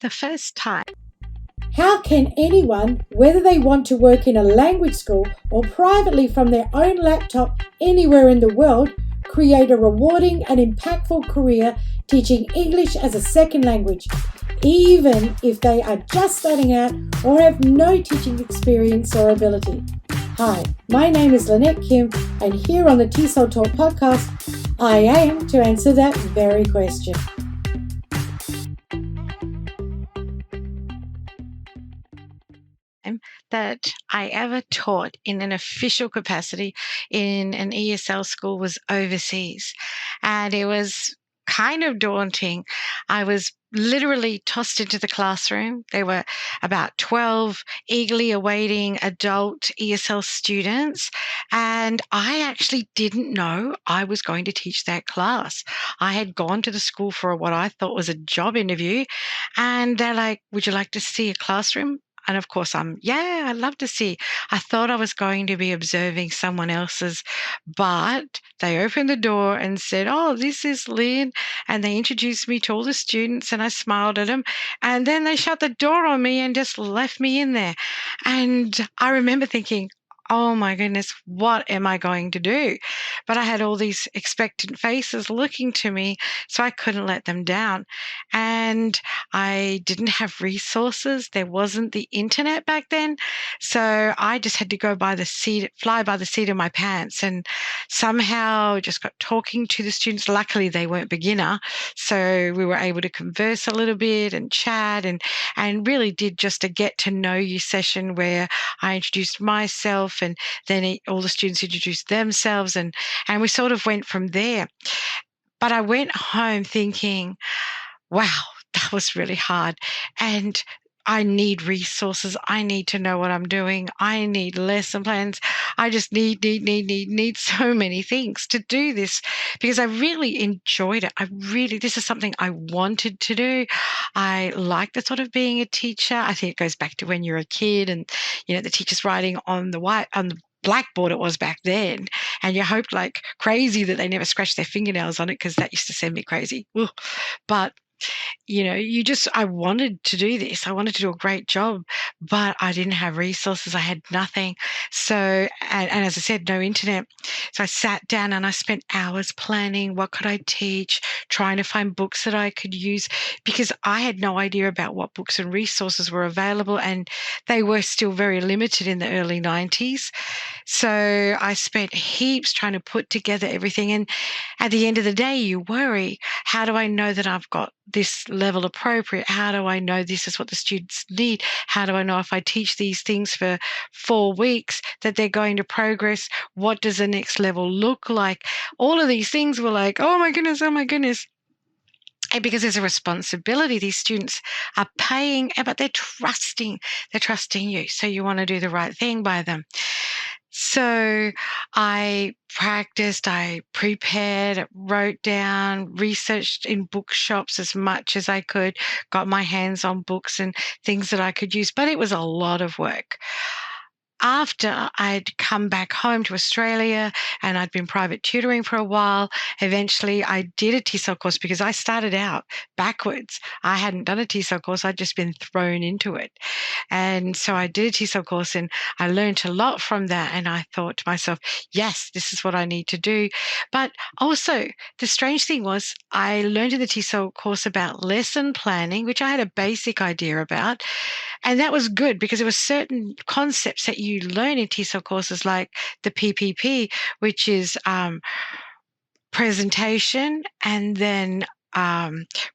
The first time. How can anyone, whether they want to work in a language school or privately from their own laptop anywhere in the world, create a rewarding and impactful career teaching English as a second language, even if they are just starting out or have no teaching experience or ability? Hi, my name is Lynette Kim, and here on the TESOL Talk podcast, I aim to answer that very question. That I ever taught in an official capacity in an ESL school was overseas. And it was kind of daunting. I was literally tossed into the classroom. There were about 12 eagerly awaiting adult ESL students. And I actually didn't know I was going to teach that class. I had gone to the school for what I thought was a job interview. And they're like, "Would you like to see a classroom?" And of course, I'd love to see. I thought I was going to be observing someone else's, but they opened the door and said, "Oh, this is Lynn." And they introduced me to all the students, and I smiled at them. And then they shut the door on me and just left me in there. And I remember thinking, "Oh my goodness, what am I going to do?" But I had all these expectant faces looking to me, so I couldn't let them down. And I didn't have resources. There wasn't the internet back then. So I just had to fly by the seat of my pants, and somehow just got talking to the students. Luckily, they weren't beginner. So we were able to converse a little bit and chat, and really did just a get to know you session where I introduced myself, and then all the students introduced themselves, and we sort of went from there. But I went home thinking, wow, that was really hard. And I need resources. I need to know what I'm doing. I need lesson plans. I just need so many things to do this because I really enjoyed it. This is something I wanted to do. I like the thought of being a teacher. I think it goes back to when you're a kid and, the teacher's writing on the blackboard it was back then, and you hoped like crazy that they never scratched their fingernails on it because that used to send me crazy. Ugh. But I wanted to do this. I wanted to do a great job, but I didn't have resources. I had nothing. So, and as I said, no internet. So I sat down and I spent hours planning what could I teach, trying to find books that I could use because I had no idea about what books and resources were available, and they were still very limited in the early 90s. So I spent heaps trying to put together everything. And at the end of the day, you worry, how do I know that I've got this level appropriate? How do I know this is what the students need? How do I know if I teach these things for 4 weeks that they're going to progress? What does the next level look like? All of these things were like, oh my goodness, oh my goodness. And because there's a responsibility, these students are paying, but they're trusting you. So you want to do the right thing by them. So I practiced, I prepared, wrote down, researched in bookshops as much as I could, got my hands on books and things that I could use, but it was a lot of work. After I'd come back home to Australia and I'd been private tutoring for a while, eventually I did a TESOL course because I started out backwards. I hadn't done a TESOL course, I'd just been thrown into it. And so I did a TESOL course and I learned a lot from that. And I thought to myself, yes, this is what I need to do. But also, the strange thing was I learned in the TESOL course about lesson planning, which I had a basic idea about. And that was good because there were certain concepts that you learn in TESOL courses like the PPP, which is presentation and then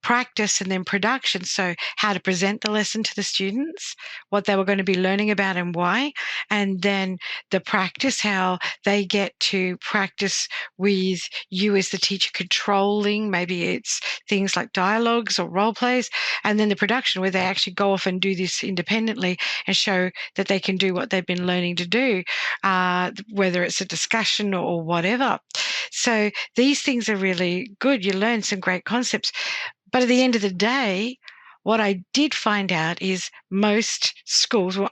practice and then production. So how to present the lesson to the students, what they were going to be learning about and why, and then the practice, how they get to practice with you as the teacher controlling, maybe it's things like dialogues or role plays, and then the production where they actually go off and do this independently and show that they can do what they've been learning to do, whether it's a discussion or whatever. So these things are really good. You learn some great concepts. But at the end of the day, what I did find out is most schools, well,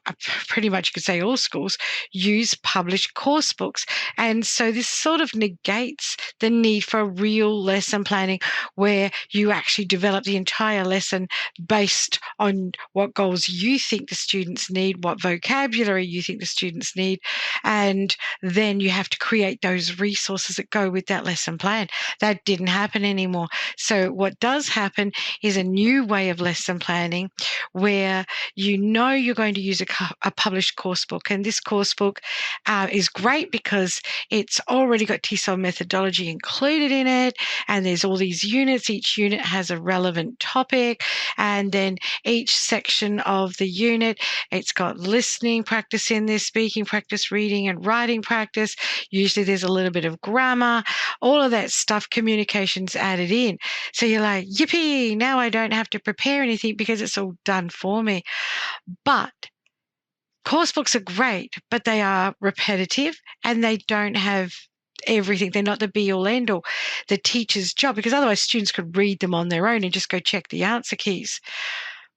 pretty much you could say all schools, use published course books. And so this sort of negates the need for real lesson planning where you actually develop the entire lesson based on what goals you think the students need, what vocabulary you think the students need, and then you have to create those resources that go with that lesson plan. That didn't happen anymore. So what does happen is a new way of lesson planning where you know you're going to use a published course book. And this course book is great because it's already got TESOL methodology included in it. And there's all these units. Each unit has a relevant topic. And then each section of the unit, it's got listening practice in there, speaking practice, reading and writing practice. Usually there's a little bit of grammar, all of that stuff, communications added in. So you're like, yippee, now I don't have to prepare anything because it's all done for me. But course books are great, but they are repetitive and they don't have everything. They're not the be all end all. The teacher's job, because otherwise students could read them on their own and just go check the answer keys.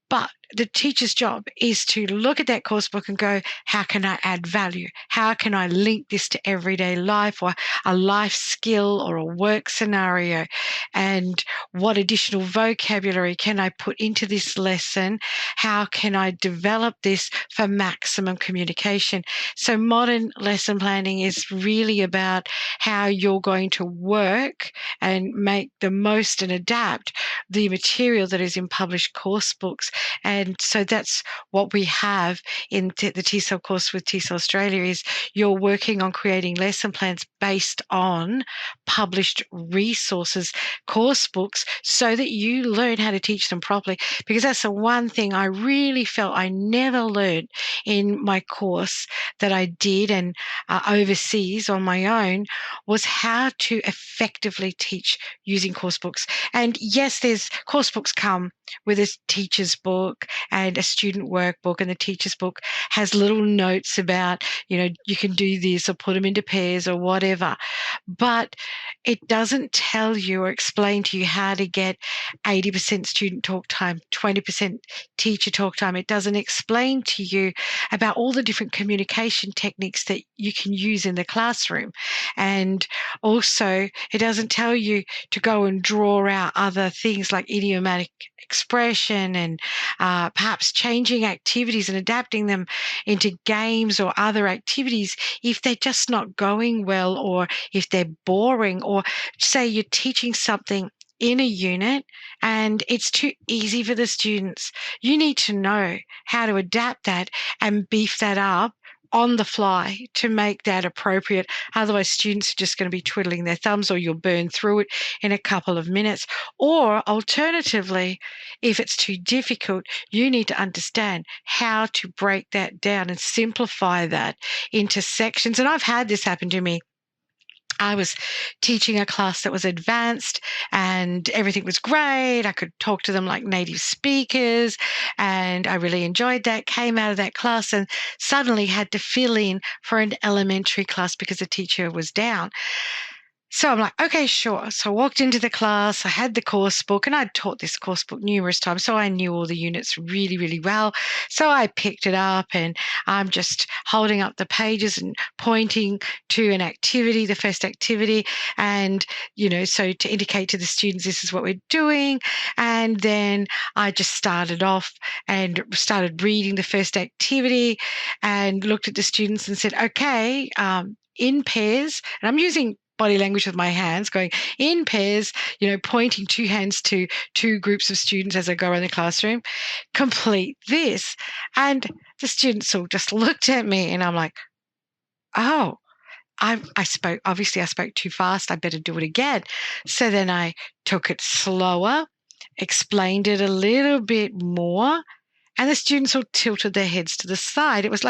But the teacher's job is to look at that course book and go, how can I add value? How can I link this to everyday life or a life skill or a work scenario? And what additional vocabulary can I put into this lesson? How can I develop this for maximum communication? So modern lesson planning is really about how you're going to work and make the most and adapt the material that is in published course books. And so that's what we have in the TESOL course with TESOL Australia is you're working on creating lesson plans based on published resources, course books, so that you learn how to teach them properly. Because that's the one thing I really felt I never learned in my course that I did and overseas on my own was how to effectively teach using course books. And yes, there's course books come with a teacher's book and a student workbook, and the teacher's book has little notes about, you can do this or put them into pairs or whatever. But it doesn't tell you or explain to you how to get 80% student talk time, 20% teacher talk time. It doesn't explain to you about all the different communication techniques that you can use in the classroom. And also, it doesn't tell you to go and draw out other things like idiomatic expression and perhaps changing activities and adapting them into games or other activities if they're just not going well or if they're boring, or say you're teaching something in a unit and it's too easy for the students. You need to know how to adapt that and beef that up on the fly to make that appropriate. Otherwise, students are just going to be twiddling their thumbs or you'll burn through it in a couple of minutes. Or alternatively, if it's too difficult, you need to understand how to break that down and simplify that into sections. And I've had this happen to me. I was teaching a class that was advanced and everything was great. I could talk to them like native speakers and I really enjoyed that. Came out of that class and suddenly had to fill in for an elementary class because the teacher was down. So I'm like, okay, sure. So I walked into the class, I had the course book, and I'd taught this course book numerous times, so I knew all the units really, really well. So I picked it up and I'm just holding up the pages and pointing to an activity, the first activity, and, so to indicate to the students this is what we're doing. And then I just started off and started reading the first activity and looked at the students and said, okay, in pairs, and I'm using body language with my hands, going in pairs, pointing two hands to two groups of students as I go around the classroom, complete this. And the students all just looked at me and I'm like, oh, I spoke too fast. I better do it again. So then I took it slower, explained it a little bit more, and the students all tilted their heads to the side. It was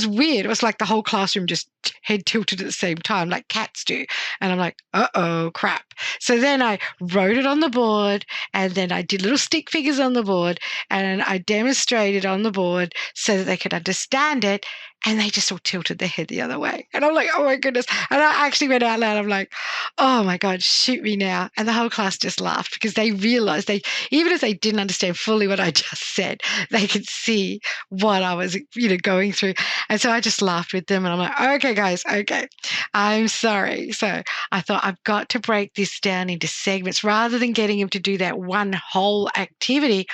weird. It was like the whole classroom just head tilted at the same time, like cats do. And I'm like, uh-oh, crap. So then I wrote it on the board, and then I did little stick figures on the board, and I demonstrated on the board so that they could understand it. And they just all tilted their head the other way. And I'm like, oh my goodness. And I actually went out loud. I'm like, oh my God, shoot me now. And the whole class just laughed because they realized even if they didn't understand fully what I just said, they could see what I was, going through. And so I just laughed with them, and I'm like, okay, guys, okay, I'm sorry. So I thought I've got to break this down into segments rather than getting them to do that one whole activity.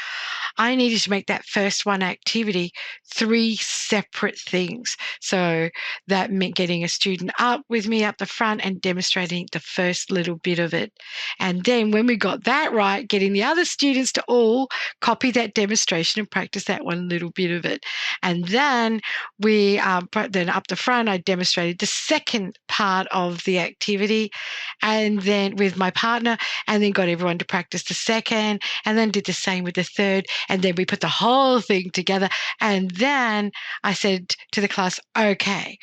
I needed to make that first one activity 3 separate things. So that meant getting a student up with me up the front and demonstrating the first little bit of it. And then when we got that right, getting the other students to all copy that demonstration and practice that one little bit of it. And then then up the front, I demonstrated the second part of the activity, and then with my partner, and then got everyone to practice the second, and then did the same with the third. And then we put the whole thing together. And then I said to the class, okay,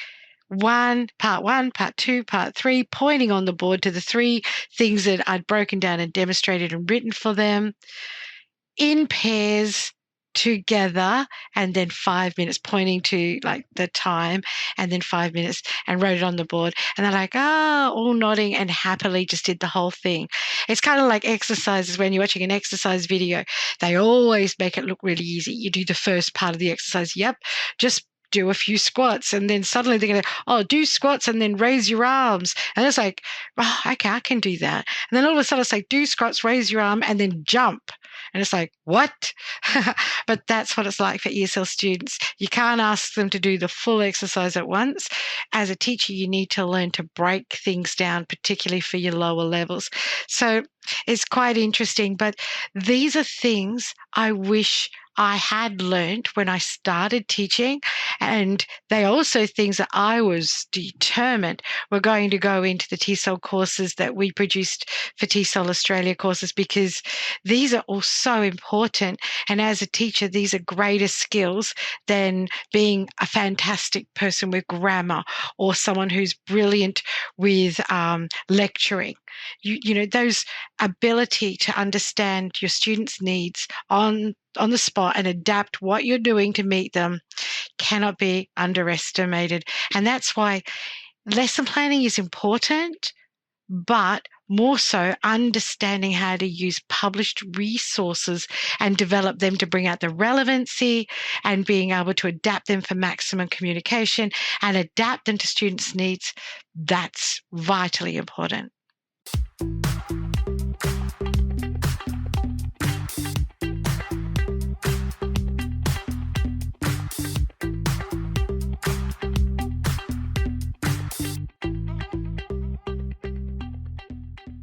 part two, part three, pointing on the board to the 3 things that I'd broken down and demonstrated and written for them in pairs together, and then 5 minutes, pointing to like the time, and then 5 minutes, and wrote it on the board. And they're like, all nodding and happily just did the whole thing. It's kind of like exercises when you're watching an exercise video. They always make it look really easy. You do the first part of the exercise. Yep, just do a few squats, and then suddenly they're going to, do squats and then raise your arms. And it's like, okay, I can do that. And then all of a sudden it's like, do squats, raise your arm, and then jump. And it's like, what? But that's what it's like for ESL students. You can't ask them to do the full exercise at once. As a teacher, you need to learn to break things down, particularly for your lower levels. So it's quite interesting. But these are things I wish I had learned when I started teaching, and they also things that I was determined were going to go into the TESOL courses that we produced for TESOL Australia courses, because these are all so important. And as a teacher, these are greater skills than being a fantastic person with grammar or someone who's brilliant with lecturing. Those ability to understand your students' needs on the spot and adapt what you're doing to meet them cannot be underestimated. And that's why lesson planning is important, but more so understanding how to use published resources and develop them to bring out the relevancy, and being able to adapt them for maximum communication and adapt them to students' needs. That's vitally important.